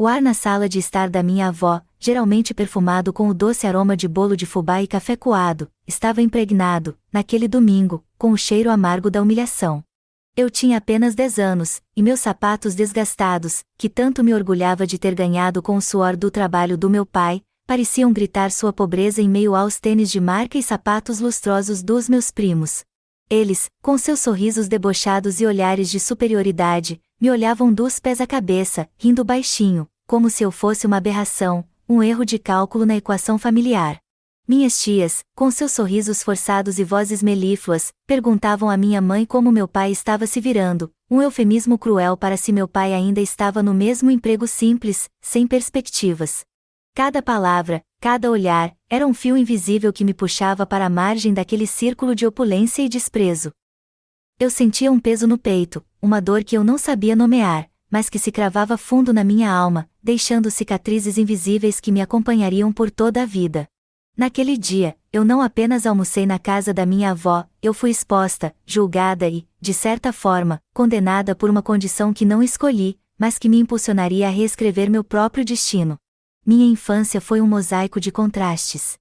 O ar na sala de estar da minha avó, geralmente perfumado com o doce aroma de bolo de fubá e café coado, estava impregnado, naquele domingo, com o cheiro amargo da humilhação. Eu tinha apenas 10 anos, e meus sapatos desgastados, que tanto me orgulhava de ter ganhado com o suor do trabalho do meu pai, pareciam gritar sua pobreza em meio aos tênis de marca e sapatos lustrosos dos meus primos. Eles, com seus sorrisos debochados e olhares de superioridade, me olhavam dos pés à cabeça, rindo baixinho, como se eu fosse uma aberração, um erro de cálculo na equação familiar. Minhas tias, com seus sorrisos forçados e vozes melífluas, perguntavam à minha mãe como meu pai estava se virando, um eufemismo cruel para se meu pai ainda estava no mesmo emprego simples, sem perspectivas. Cada palavra, cada olhar, era um fio invisível que me puxava para a margem daquele círculo de opulência e desprezo. Eu sentia um peso no peito, uma dor que eu não sabia nomear, mas que se cravava fundo na minha alma, deixando cicatrizes invisíveis que me acompanhariam por toda a vida. Naquele dia, eu não apenas almocei na casa da minha avó, eu fui exposta, julgada e, de certa forma, condenada por uma condição que não escolhi, mas que me impulsionaria a reescrever meu próprio destino. Minha infância foi um mosaico de contrastes.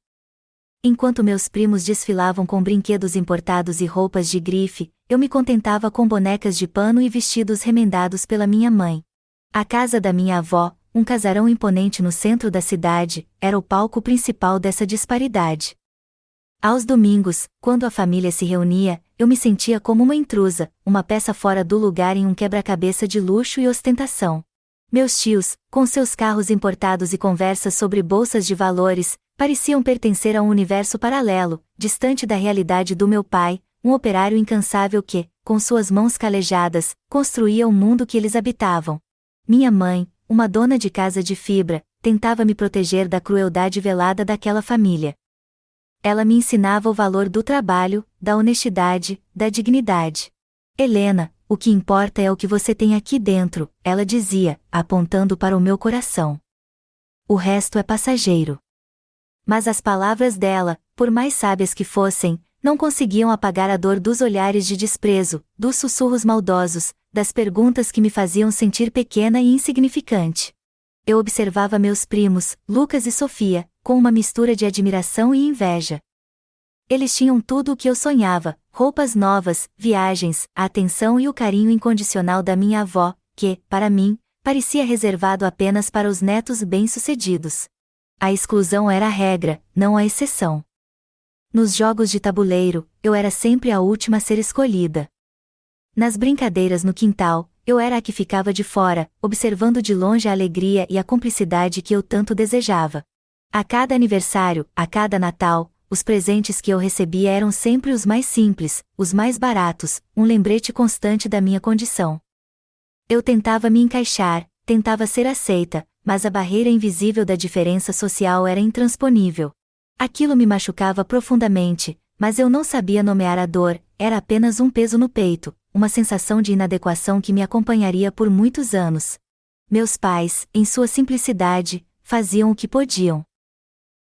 Enquanto meus primos desfilavam com brinquedos importados e roupas de grife, eu me contentava com bonecas de pano e vestidos remendados pela minha mãe. A casa da minha avó, um casarão imponente no centro da cidade, era o palco principal dessa disparidade. Aos domingos, quando a família se reunia, eu me sentia como uma intrusa, uma peça fora do lugar em um quebra-cabeça de luxo e ostentação. Meus tios, com seus carros importados e conversas sobre bolsas de valores, pareciam pertencer a um universo paralelo, distante da realidade do meu pai, um operário incansável que, com suas mãos calejadas, construía o mundo que eles habitavam. Minha mãe, uma dona de casa de fibra, tentava me proteger da crueldade velada daquela família. Ela me ensinava o valor do trabalho, da honestidade, da dignidade. Helena, o que importa é o que você tem aqui dentro, ela dizia, apontando para o meu coração. O resto é passageiro. Mas as palavras dela, por mais sábias que fossem, não conseguiam apagar a dor dos olhares de desprezo, dos sussurros maldosos, das perguntas que me faziam sentir pequena e insignificante. Eu observava meus primos, Lucas e Sofia, com uma mistura de admiração e inveja. Eles tinham tudo o que eu sonhava, roupas novas, viagens, a atenção e o carinho incondicional da minha avó, que, para mim, parecia reservado apenas para os netos bem-sucedidos. A exclusão era a regra, não a exceção. Nos jogos de tabuleiro, eu era sempre a última a ser escolhida. Nas brincadeiras no quintal, eu era a que ficava de fora, observando de longe a alegria e a cumplicidade que eu tanto desejava. A cada aniversário, a cada Natal, os presentes que eu recebia eram sempre os mais simples, os mais baratos, um lembrete constante da minha condição. Eu tentava me encaixar, tentava ser aceita, mas a barreira invisível da diferença social era intransponível. Aquilo me machucava profundamente, mas eu não sabia nomear a dor, era apenas um peso no peito, uma sensação de inadequação que me acompanharia por muitos anos. Meus pais, em sua simplicidade, faziam o que podiam.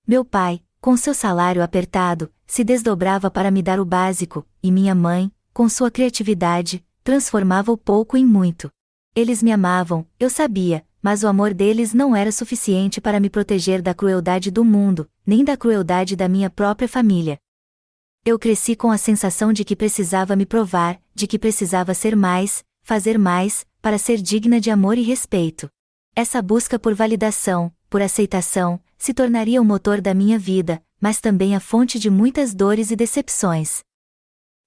Meu pai, com seu salário apertado, se desdobrava para me dar o básico, e minha mãe, com sua criatividade, transformava o pouco em muito. Eles me amavam, eu sabia, mas o amor deles não era suficiente para me proteger da crueldade do mundo, nem da crueldade da minha própria família. Eu cresci com a sensação de que precisava me provar, de que precisava ser mais, fazer mais, para ser digna de amor e respeito. Essa busca por validação, por aceitação, se tornaria o motor da minha vida, mas também a fonte de muitas dores e decepções.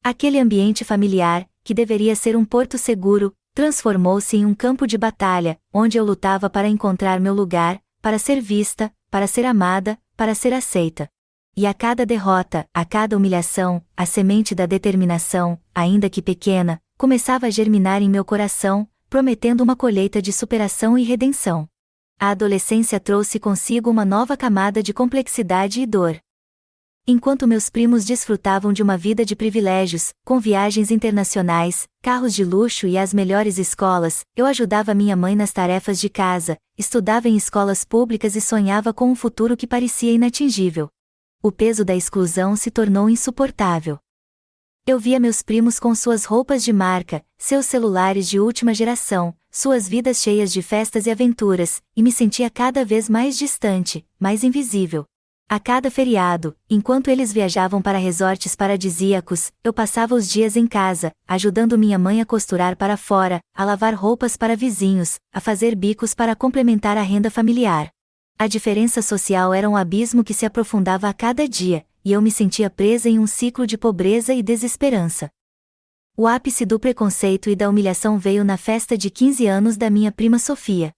Aquele ambiente familiar, que deveria ser um porto seguro, transformou-se em um campo de batalha, onde eu lutava para encontrar meu lugar, para ser vista, para ser amada, para ser aceita. E a cada derrota, a cada humilhação, a semente da determinação, ainda que pequena, começava a germinar em meu coração, prometendo uma colheita de superação e redenção. A adolescência trouxe consigo uma nova camada de complexidade e dor. Enquanto meus primos desfrutavam de uma vida de privilégios, com viagens internacionais, carros de luxo e as melhores escolas, eu ajudava minha mãe nas tarefas de casa, estudava em escolas públicas e sonhava com um futuro que parecia inatingível. O peso da exclusão se tornou insuportável. Eu via meus primos com suas roupas de marca, seus celulares de última geração, suas vidas cheias de festas e aventuras, e me sentia cada vez mais distante, mais invisível. A cada feriado, enquanto eles viajavam para resorts paradisíacos, eu passava os dias em casa, ajudando minha mãe a costurar para fora, a lavar roupas para vizinhos, a fazer bicos para complementar a renda familiar. A diferença social era um abismo que se aprofundava a cada dia, e eu me sentia presa em um ciclo de pobreza e desesperança. O ápice do preconceito e da humilhação veio na festa de 15 anos da minha prima Sofia.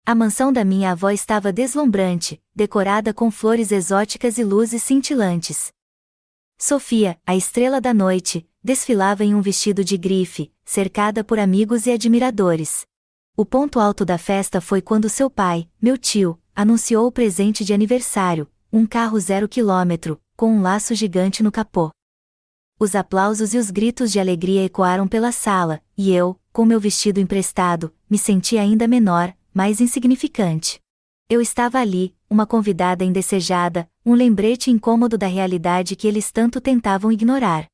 A mansão da minha avó estava deslumbrante, decorada com flores exóticas e luzes cintilantes. Sofia, a estrela da noite, desfilava em um vestido de grife, cercada por amigos e admiradores. O ponto alto da festa foi quando seu pai, meu tio, anunciou o presente de aniversário, um carro 0 km, com um laço gigante no capô. Os aplausos e os gritos de alegria ecoaram pela sala, e eu, com meu vestido emprestado, me senti ainda menor, mais insignificante. Eu estava ali, uma convidada indesejada, um lembrete incômodo da realidade que eles tanto tentavam ignorar.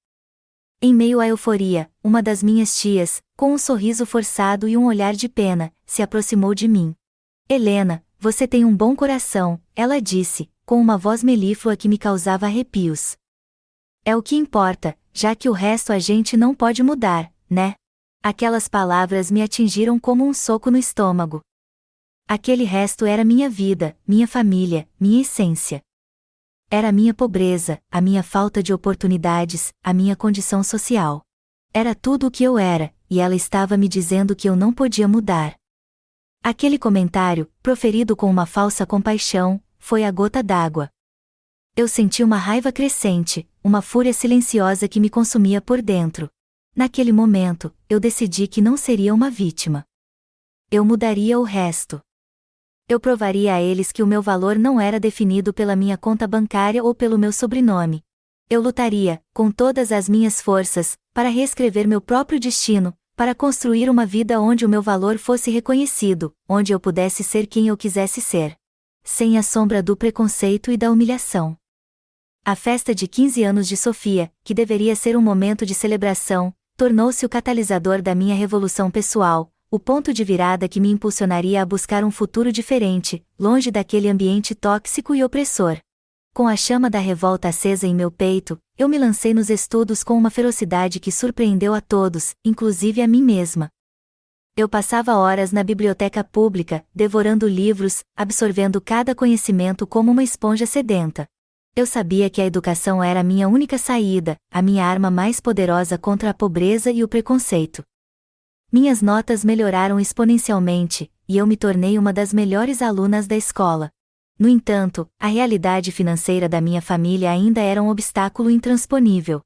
Em meio à euforia, uma das minhas tias, com um sorriso forçado e um olhar de pena, se aproximou de mim. Helena, você tem um bom coração, ela disse, com uma voz melíflua que me causava arrepios. É o que importa, já que o resto a gente não pode mudar, né? Aquelas palavras me atingiram como um soco no estômago. Aquele resto era minha vida, minha família, minha essência. Era a minha pobreza, a minha falta de oportunidades, a minha condição social. Era tudo o que eu era, e ela estava me dizendo que eu não podia mudar. Aquele comentário, proferido com uma falsa compaixão, foi a gota d'água. Eu senti uma raiva crescente, uma fúria silenciosa que me consumia por dentro. Naquele momento, eu decidi que não seria uma vítima. Eu mudaria o resto. Eu provaria a eles que o meu valor não era definido pela minha conta bancária ou pelo meu sobrenome. Eu lutaria, com todas as minhas forças, para reescrever meu próprio destino, para construir uma vida onde o meu valor fosse reconhecido, onde eu pudesse ser quem eu quisesse ser. Sem a sombra do preconceito e da humilhação. A festa de 15 anos de Sofia, que deveria ser um momento de celebração, tornou-se o catalisador da minha revolução pessoal, o ponto de virada que me impulsionaria a buscar um futuro diferente, longe daquele ambiente tóxico e opressor. Com a chama da revolta acesa em meu peito, eu me lancei nos estudos com uma ferocidade que surpreendeu a todos, inclusive a mim mesma. Eu passava horas na biblioteca pública, devorando livros, absorvendo cada conhecimento como uma esponja sedenta. Eu sabia que a educação era a minha única saída, a minha arma mais poderosa contra a pobreza e o preconceito. Minhas notas melhoraram exponencialmente, e eu me tornei uma das melhores alunas da escola. No entanto, a realidade financeira da minha família ainda era um obstáculo intransponível.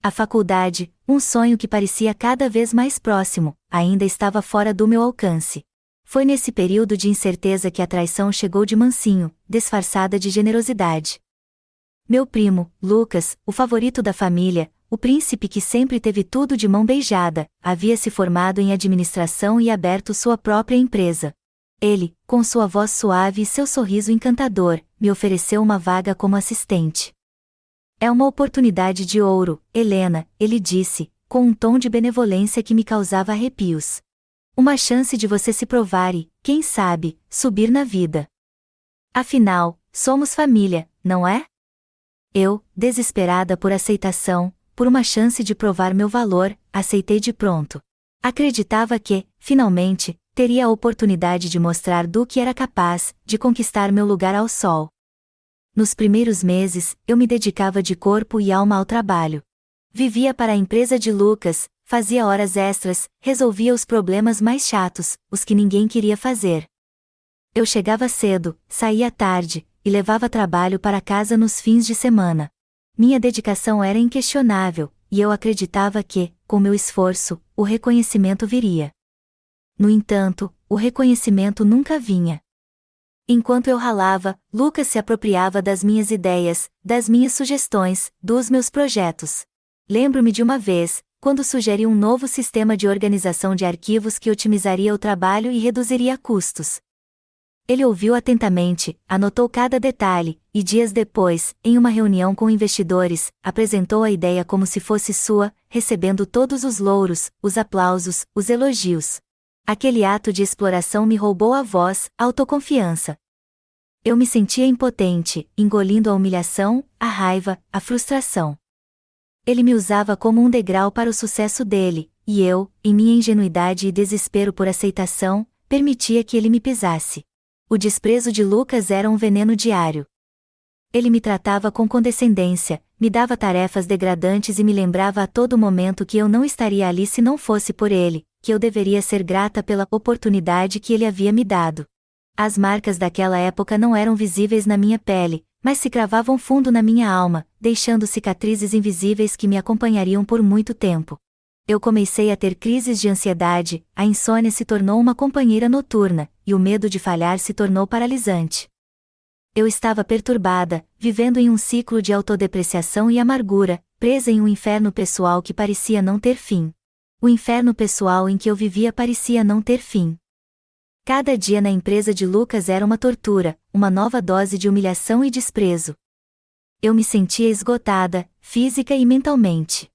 A faculdade, um sonho que parecia cada vez mais próximo, ainda estava fora do meu alcance. Foi nesse período de incerteza que a traição chegou de mansinho, disfarçada de generosidade. Meu primo, Lucas, o favorito da família, o príncipe que sempre teve tudo de mão beijada, havia se formado em administração e aberto sua própria empresa. Ele, com sua voz suave e seu sorriso encantador, me ofereceu uma vaga como assistente. É uma oportunidade de ouro, Helena, ele disse, com um tom de benevolência que me causava arrepios. Uma chance de você se provar e, quem sabe, subir na vida. Afinal, somos família, não é? Eu, desesperada por aceitação, por uma chance de provar meu valor, aceitei de pronto. Acreditava que, finalmente, teria a oportunidade de mostrar do que era capaz, de conquistar meu lugar ao sol. Nos primeiros meses, eu me dedicava de corpo e alma ao trabalho. Vivia para a empresa de Lucas, fazia horas extras, resolvia os problemas mais chatos, os que ninguém queria fazer. Eu chegava cedo, saía tarde, e levava trabalho para casa nos fins de semana. Minha dedicação era inquestionável, e eu acreditava que, com meu esforço, o reconhecimento viria. No entanto, o reconhecimento nunca vinha. Enquanto eu ralava, Lucas se apropriava das minhas ideias, das minhas sugestões, dos meus projetos. Lembro-me de uma vez, quando sugeri um novo sistema de organização de arquivos que otimizaria o trabalho e reduziria custos. Ele ouviu atentamente, anotou cada detalhe, e dias depois, em uma reunião com investidores, apresentou a ideia como se fosse sua, recebendo todos os louros, os aplausos, os elogios. Aquele ato de exploração me roubou a voz, a autoconfiança. Eu me sentia impotente, engolindo a humilhação, a raiva, a frustração. Ele me usava como um degrau para o sucesso dele, e eu, em minha ingenuidade e desespero por aceitação, permitia que ele me pisasse. O desprezo de Lucas era um veneno diário. Ele me tratava com condescendência, me dava tarefas degradantes e me lembrava a todo momento que eu não estaria ali se não fosse por ele, que eu deveria ser grata pela oportunidade que ele havia me dado. As marcas daquela época não eram visíveis na minha pele, mas se cravavam fundo na minha alma, deixando cicatrizes invisíveis que me acompanhariam por muito tempo. Eu comecei a ter crises de ansiedade, a insônia se tornou uma companheira noturna, e o medo de falhar se tornou paralisante. Eu estava perturbada, vivendo em um ciclo de autodepreciação e amargura, presa em um inferno pessoal que parecia não ter fim. O inferno pessoal em que eu vivia parecia não ter fim. Cada dia na empresa de Lucas era uma tortura, uma nova dose de humilhação e desprezo. Eu me sentia esgotada, física e mentalmente.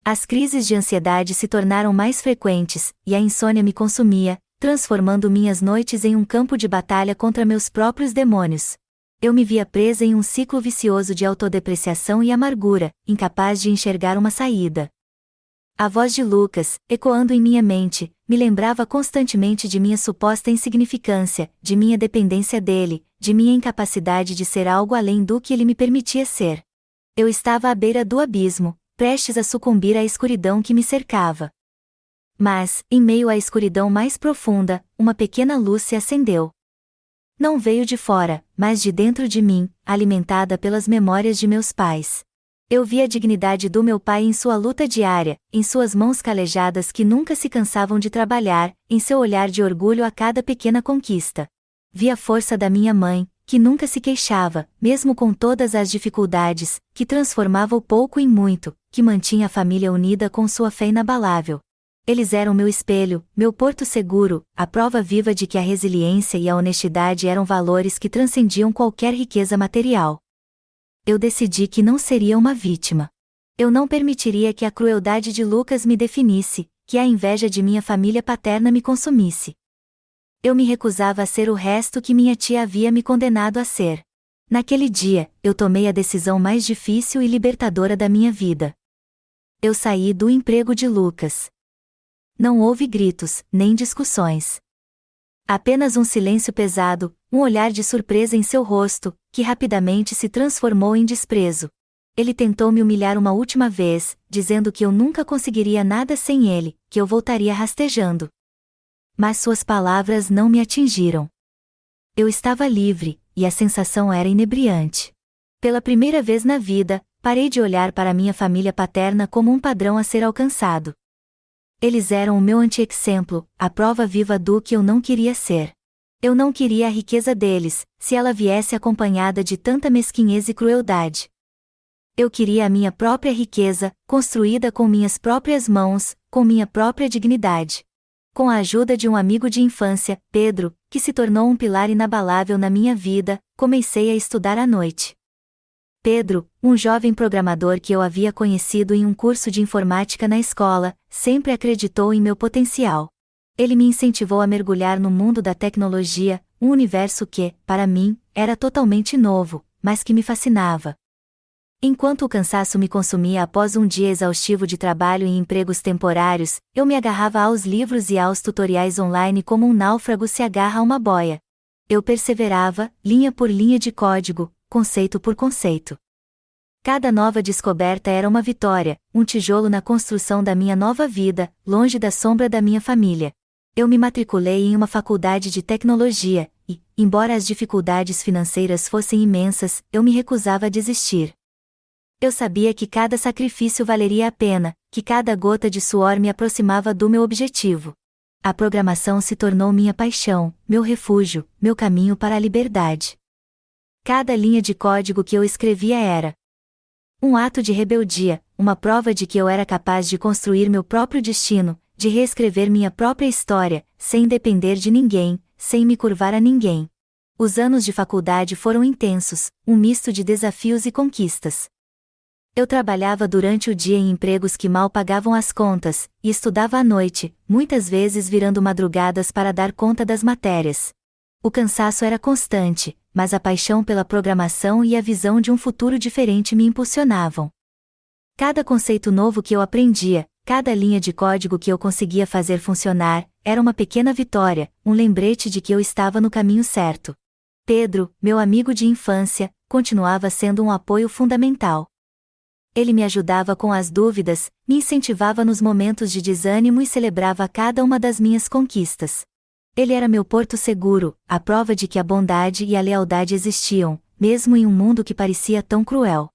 As crises de ansiedade se tornaram mais frequentes, e a insônia me consumia, transformando minhas noites em um campo de batalha contra meus próprios demônios. Eu me via presa em um ciclo vicioso de autodepreciação e amargura, incapaz de enxergar uma saída. A voz de Lucas, ecoando em minha mente, me lembrava constantemente de minha suposta insignificância, de minha dependência dele, de minha incapacidade de ser algo além do que ele me permitia ser. Eu estava à beira do abismo, prestes a sucumbir à escuridão que me cercava. Mas, em meio à escuridão mais profunda, uma pequena luz se acendeu. Não veio de fora, mas de dentro de mim, alimentada pelas memórias de meus pais. Eu vi a dignidade do meu pai em sua luta diária, em suas mãos calejadas que nunca se cansavam de trabalhar, em seu olhar de orgulho a cada pequena conquista. Vi a força da minha mãe, que nunca se queixava, mesmo com todas as dificuldades, que transformava o pouco em muito, que mantinha a família unida com sua fé inabalável. Eles eram meu espelho, meu porto seguro, a prova viva de que a resiliência e a honestidade eram valores que transcendiam qualquer riqueza material. Eu decidi que não seria uma vítima. Eu não permitiria que a crueldade de Lucas me definisse, que a inveja de minha família paterna me consumisse. Eu me recusava a ser o resto que minha tia havia me condenado a ser. Naquele dia, eu tomei a decisão mais difícil e libertadora da minha vida. Eu saí do emprego de Lucas. Não houve gritos, nem discussões. Apenas um silêncio pesado, um olhar de surpresa em seu rosto, que rapidamente se transformou em desprezo. Ele tentou me humilhar uma última vez, dizendo que eu nunca conseguiria nada sem ele, que eu voltaria rastejando. Mas suas palavras não me atingiram. Eu estava livre, e a sensação era inebriante. Pela primeira vez na vida, parei de olhar para minha família paterna como um padrão a ser alcançado. Eles eram o meu anti-exemplo, a prova viva do que eu não queria ser. Eu não queria a riqueza deles, se ela viesse acompanhada de tanta mesquinhez e crueldade. Eu queria a minha própria riqueza, construída com minhas próprias mãos, com minha própria dignidade. Com a ajuda de um amigo de infância, Pedro, que se tornou um pilar inabalável na minha vida, comecei a estudar à noite. Pedro, um jovem programador que eu havia conhecido em um curso de informática na escola, sempre acreditou em meu potencial. Ele me incentivou a mergulhar no mundo da tecnologia, um universo que, para mim, era totalmente novo, mas que me fascinava. Enquanto o cansaço me consumia após um dia exaustivo de trabalho em empregos temporários, eu me agarrava aos livros e aos tutoriais online como um náufrago se agarra a uma boia. Eu perseverava, linha por linha de código, conceito por conceito. Cada nova descoberta era uma vitória, um tijolo na construção da minha nova vida, longe da sombra da minha família. Eu me matriculei em uma faculdade de tecnologia, e, embora as dificuldades financeiras fossem imensas, eu me recusava a desistir. Eu sabia que cada sacrifício valeria a pena, que cada gota de suor me aproximava do meu objetivo. A programação se tornou minha paixão, meu refúgio, meu caminho para a liberdade. Cada linha de código que eu escrevia era um ato de rebeldia, uma prova de que eu era capaz de construir meu próprio destino, de reescrever minha própria história, sem depender de ninguém, sem me curvar a ninguém. Os anos de faculdade foram intensos, um misto de desafios e conquistas. Eu trabalhava durante o dia em empregos que mal pagavam as contas, e estudava à noite, muitas vezes virando madrugadas para dar conta das matérias. O cansaço era constante, mas a paixão pela programação e a visão de um futuro diferente me impulsionavam. Cada conceito novo que eu aprendia, cada linha de código que eu conseguia fazer funcionar, era uma pequena vitória, um lembrete de que eu estava no caminho certo. Pedro, meu amigo de infância, continuava sendo um apoio fundamental. Ele me ajudava com as dúvidas, me incentivava nos momentos de desânimo e celebrava cada uma das minhas conquistas. Ele era meu porto seguro, a prova de que a bondade e a lealdade existiam, mesmo em um mundo que parecia tão cruel.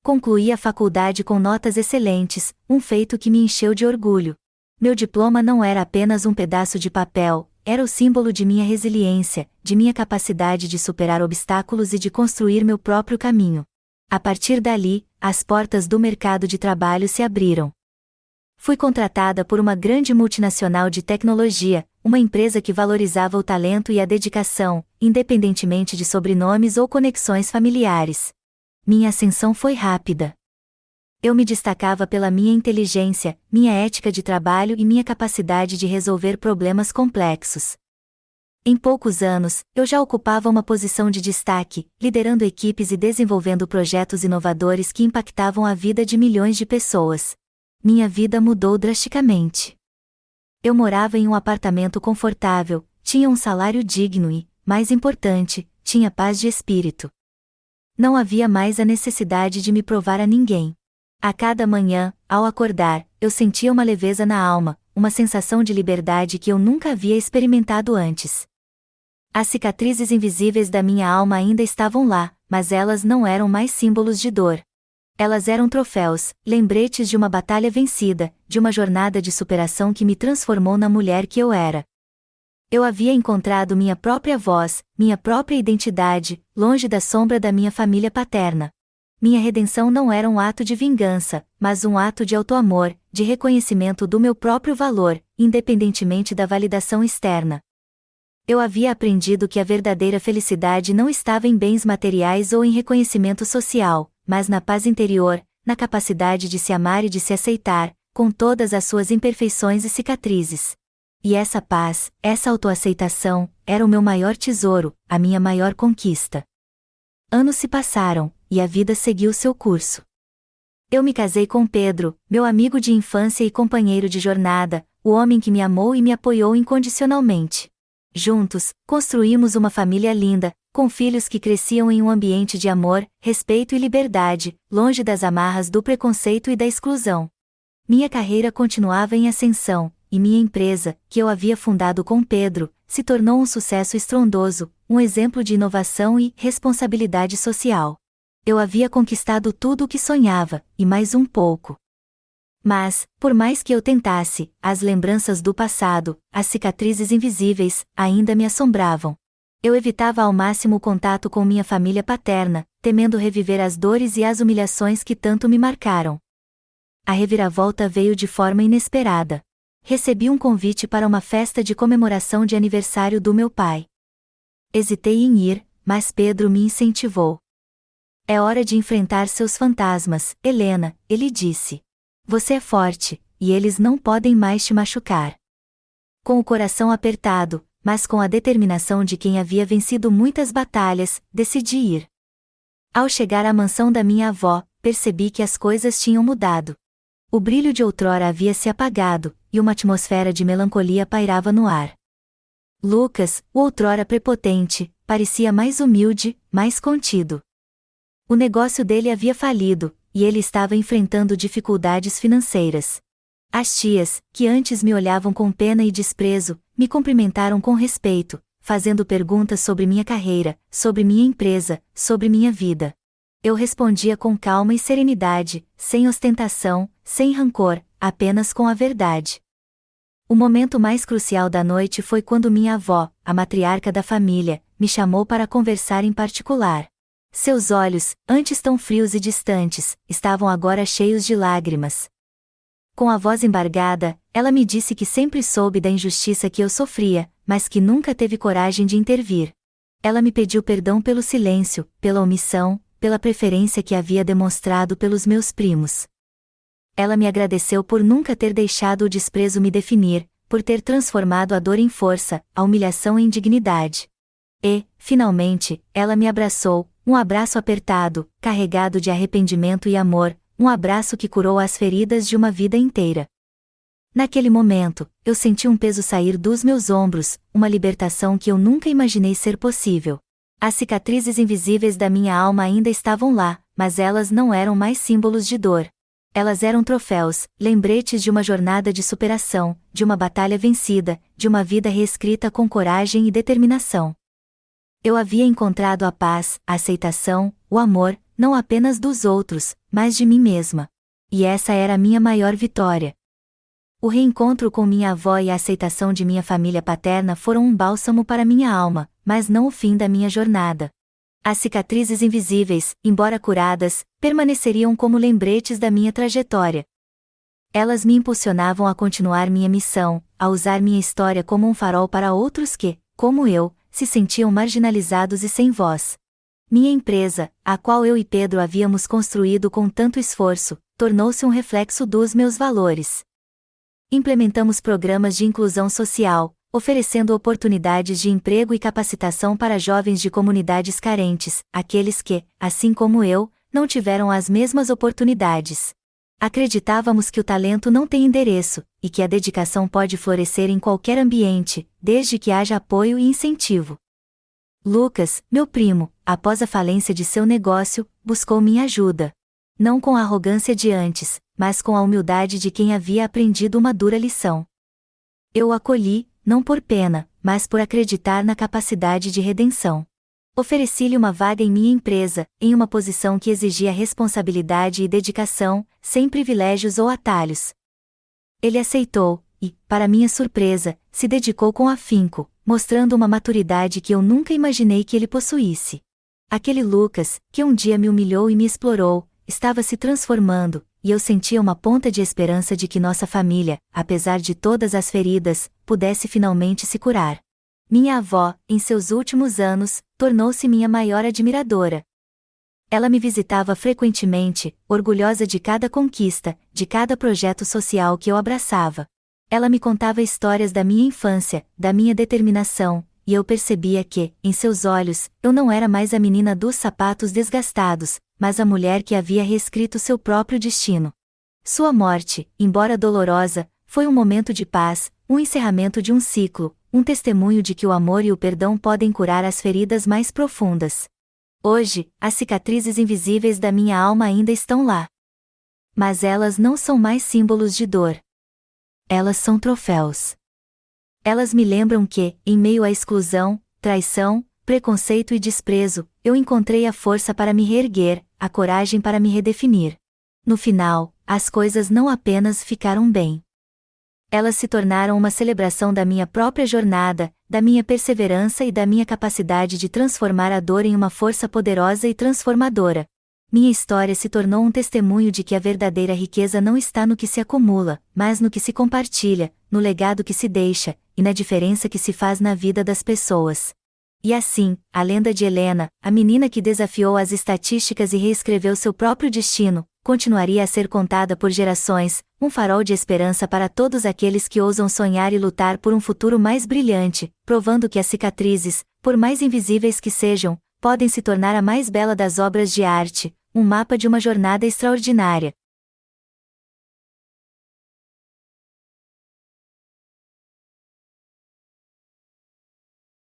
Concluí a faculdade com notas excelentes, um feito que me encheu de orgulho. Meu diploma não era apenas um pedaço de papel, era o símbolo de minha resiliência, de minha capacidade de superar obstáculos e de construir meu próprio caminho. A partir dali, as portas do mercado de trabalho se abriram. Fui contratada por uma grande multinacional de tecnologia, uma empresa que valorizava o talento e a dedicação, independentemente de sobrenomes ou conexões familiares. Minha ascensão foi rápida. Eu me destacava pela minha inteligência, minha ética de trabalho e minha capacidade de resolver problemas complexos. Em poucos anos, eu já ocupava uma posição de destaque, liderando equipes e desenvolvendo projetos inovadores que impactavam a vida de milhões de pessoas. Minha vida mudou drasticamente. Eu morava em um apartamento confortável, tinha um salário digno e, mais importante, tinha paz de espírito. Não havia mais a necessidade de me provar a ninguém. A cada manhã, ao acordar, eu sentia uma leveza na alma, uma sensação de liberdade que eu nunca havia experimentado antes. As cicatrizes invisíveis da minha alma ainda estavam lá, mas elas não eram mais símbolos de dor. Elas eram troféus, lembretes de uma batalha vencida, de uma jornada de superação que me transformou na mulher que eu era. Eu havia encontrado minha própria voz, minha própria identidade, longe da sombra da minha família paterna. Minha redenção não era um ato de vingança, mas um ato de autoamor, de reconhecimento do meu próprio valor, independentemente da validação externa. Eu havia aprendido que a verdadeira felicidade não estava em bens materiais ou em reconhecimento social, mas na paz interior, na capacidade de se amar e de se aceitar, com todas as suas imperfeições e cicatrizes. E essa paz, essa autoaceitação, era o meu maior tesouro, a minha maior conquista. Anos se passaram, e a vida seguiu seu curso. Eu me casei com Pedro, meu amigo de infância e companheiro de jornada, o homem que me amou e me apoiou incondicionalmente. Juntos, construímos uma família linda, com filhos que cresciam em um ambiente de amor, respeito e liberdade, longe das amarras do preconceito e da exclusão. Minha carreira continuava em ascensão, e minha empresa, que eu havia fundado com Pedro, se tornou um sucesso estrondoso, um exemplo de inovação e responsabilidade social. Eu havia conquistado tudo o que sonhava, e mais um pouco. Mas, por mais que eu tentasse, as lembranças do passado, as cicatrizes invisíveis, ainda me assombravam. Eu evitava ao máximo o contato com minha família paterna, temendo reviver as dores e as humilhações que tanto me marcaram. A reviravolta veio de forma inesperada. Recebi um convite para uma festa de comemoração de aniversário do meu pai. Hesitei em ir, mas Pedro me incentivou. É hora de enfrentar seus fantasmas, Helena, ele disse. Você é forte, e eles não podem mais te machucar. Com o coração apertado, mas com a determinação de quem havia vencido muitas batalhas, decidi ir. Ao chegar à mansão da minha avó, percebi que as coisas tinham mudado. O brilho de outrora havia se apagado, e uma atmosfera de melancolia pairava no ar. Lucas, o outrora prepotente, parecia mais humilde, mais contido. O negócio dele havia falido, e ele estava enfrentando dificuldades financeiras. As tias, que antes me olhavam com pena e desprezo, me cumprimentaram com respeito, fazendo perguntas sobre minha carreira, sobre minha empresa, sobre minha vida. Eu respondia com calma e serenidade, sem ostentação, sem rancor, apenas com a verdade. O momento mais crucial da noite foi quando minha avó, a matriarca da família, me chamou para conversar em particular. Seus olhos, antes tão frios e distantes, estavam agora cheios de lágrimas. Com a voz embargada, ela me disse que sempre soube da injustiça que eu sofria, mas que nunca teve coragem de intervir. Ela me pediu perdão pelo silêncio, pela omissão, pela preferência que havia demonstrado pelos meus primos. Ela me agradeceu por nunca ter deixado o desprezo me definir, por ter transformado a dor em força, a humilhação em dignidade. E, finalmente, ela me abraçou, um abraço apertado, carregado de arrependimento e amor, um abraço que curou as feridas de uma vida inteira. Naquele momento, eu senti um peso sair dos meus ombros, uma libertação que eu nunca imaginei ser possível. As cicatrizes invisíveis da minha alma ainda estavam lá, mas elas não eram mais símbolos de dor. Elas eram troféus, lembretes de uma jornada de superação, de uma batalha vencida, de uma vida reescrita com coragem e determinação. Eu havia encontrado a paz, a aceitação, o amor, não apenas dos outros, mas de mim mesma. E essa era a minha maior vitória. O reencontro com minha avó e a aceitação de minha família paterna foram um bálsamo para minha alma, mas não o fim da minha jornada. As cicatrizes invisíveis, embora curadas, permaneceriam como lembretes da minha trajetória. Elas me impulsionavam a continuar minha missão, a usar minha história como um farol para outros que, como eu, se sentiam marginalizados e sem voz. Minha empresa, a qual eu e Pedro havíamos construído com tanto esforço, tornou-se um reflexo dos meus valores. Implementamos programas de inclusão social, oferecendo oportunidades de emprego e capacitação para jovens de comunidades carentes, aqueles que, assim como eu, não tiveram as mesmas oportunidades. Acreditávamos que o talento não tem endereço, e que a dedicação pode florescer em qualquer ambiente, desde que haja apoio e incentivo. Lucas, meu primo, após a falência de seu negócio, buscou minha ajuda. Não com a arrogância de antes, mas com a humildade de quem havia aprendido uma dura lição. Eu o acolhi, não por pena, mas por acreditar na capacidade de redenção. Ofereci-lhe uma vaga em minha empresa, em uma posição que exigia responsabilidade e dedicação, sem privilégios ou atalhos. Ele aceitou, e, para minha surpresa, se dedicou com afinco, mostrando uma maturidade que eu nunca imaginei que ele possuísse. Aquele Lucas, que um dia me humilhou e me explorou, estava se transformando, e eu sentia uma ponta de esperança de que nossa família, apesar de todas as feridas, pudesse finalmente se curar. Minha avó, em seus últimos anos, tornou-se minha maior admiradora. Ela me visitava frequentemente, orgulhosa de cada conquista, de cada projeto social que eu abraçava. Ela me contava histórias da minha infância, da minha determinação, e eu percebia que, em seus olhos, eu não era mais a menina dos sapatos desgastados, mas a mulher que havia reescrito seu próprio destino. Sua morte, embora dolorosa, foi um momento de paz, um encerramento de um ciclo, um testemunho de que o amor e o perdão podem curar as feridas mais profundas. Hoje, as cicatrizes invisíveis da minha alma ainda estão lá. Mas elas não são mais símbolos de dor. Elas são troféus. Elas me lembram que, em meio à exclusão, traição, preconceito e desprezo, eu encontrei a força para me reerguer, a coragem para me redefinir. No final, as coisas não apenas ficaram bem. Elas se tornaram uma celebração da minha própria jornada, da minha perseverança e da minha capacidade de transformar a dor em uma força poderosa e transformadora. Minha história se tornou um testemunho de que a verdadeira riqueza não está no que se acumula, mas no que se compartilha, no legado que se deixa, e na diferença que se faz na vida das pessoas. E assim, a lenda de Helena, a menina que desafiou as estatísticas e reescreveu seu próprio destino, continuaria a ser contada por gerações, um farol de esperança para todos aqueles que ousam sonhar e lutar por um futuro mais brilhante, provando que as cicatrizes, por mais invisíveis que sejam, podem se tornar a mais bela das obras de arte, um mapa de uma jornada extraordinária.